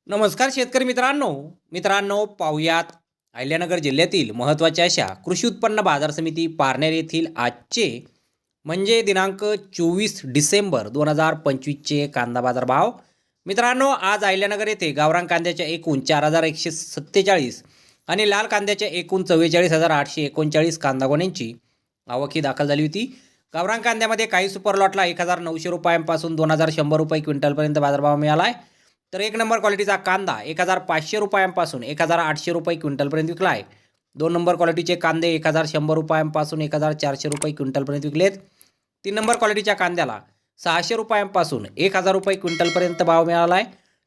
नमस्कार शेतकरी मित्रांनो मित्रांनो पाहुयात अहिल्यानगर जिल्ह्यातील महत्त्वाच्या अशा कृषी उत्पन्न बाजार समिती पारनेर येथील आजचे म्हणजे दिनांक 24 डिसेंबर 2025चे कांदा बाजार भाव। मित्रांनो आज अहिल्यानगर येथे गावरान कांद्याच्या एकूण 4147 आणि लाल कांद्याच्या एकूण 44,839 कांदा गोण्यांची आवक दाखल झाली होती। गावरान कांद्यामध्ये काही सुपर लॉटला 1900 रुपयांपासून 2100 रुपये क्विंटलपर्यंत बाजारभाव मिळाला आहे। तर एक नंबर क्वालिटीचा कांदा 1500 रुपयांपासून 1800 रुपये क्विंटलपर्यंत विकला आहे। दोन नंबर क्वालिटीचे कांदे 1100 रुपयांपासून 1400 रुपये क्विंटलपर्यंत विकलेत। तीन नंबर क्वालिटीच्या कांद्याला 600 रुपयांपासून 1000 रुपये क्विंटलपर्यंत भाव मिळाला आहे।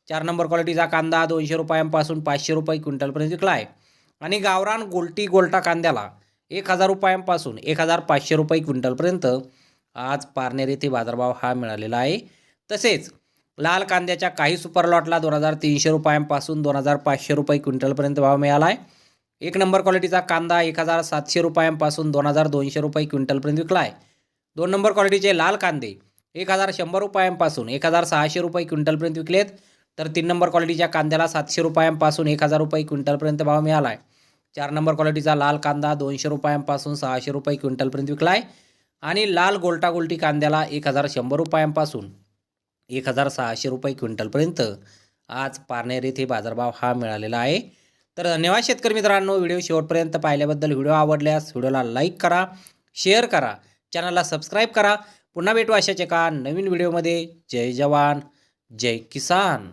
चार नंबर क्वालिटीचा कांदा 200 रुपयांपासून 500 रुपये क्विंटलपर्यंत विकला आहे। आणि गावरान गोल्टा कांद्याला 1000 रुपयांपासून 1500 रुपये क्विंटलपर्यंत आज पारनेर येथे बाजारभाव हा मिळालेला आहे। तसेच लाल कांद्याच्या काही सुपर लॉटला 2300 रुपयांपासून 2500 रुपये क्विंटलपर्यंत भाव मिळाला आहे। एक नंबर क्वालिटीचा कांदा 1700 रुपयांपासून 2200 रुपये क्विंटलपर्यंत विकला आहे। दोन नंबर क्वालिटीचे लाल कांदे 1100 रुपयांपासून 1600 रुपये क्विंटलपर्यंत विकलेत। तर तीन नंबर क्वालिटीच्या कांद्याला 700 रुपयांपासून 1000 रुपये क्विंटलपर्यंत भाव मिळाला आहे। चार नंबर क्वालिटीचा लाल कांदा 200 रुपयांपासून 600 रुपये क्विंटलपर्यंत विकला आहे। आणि लाल गोल्टी कांद्याला 1100 रुपयांपासून 1600 रुपये क्विंटलपर्यंत आज पारनेर येथे बाजारभाव हा मिळालेला आहे। तर धन्यवाद शेतकरी मित्रांनो, व्हिडिओ शेवटपर्यंत पाहिल्याबद्दल। व्हिडिओ आवडल्यास व्हिडिओला लाईक करा, शेअर करा, चॅनलला सबस्क्राईब करा। पुन्हा भेटू अशाच एका नवीन व्हिडिओमध्ये। जय जवान जय किसान।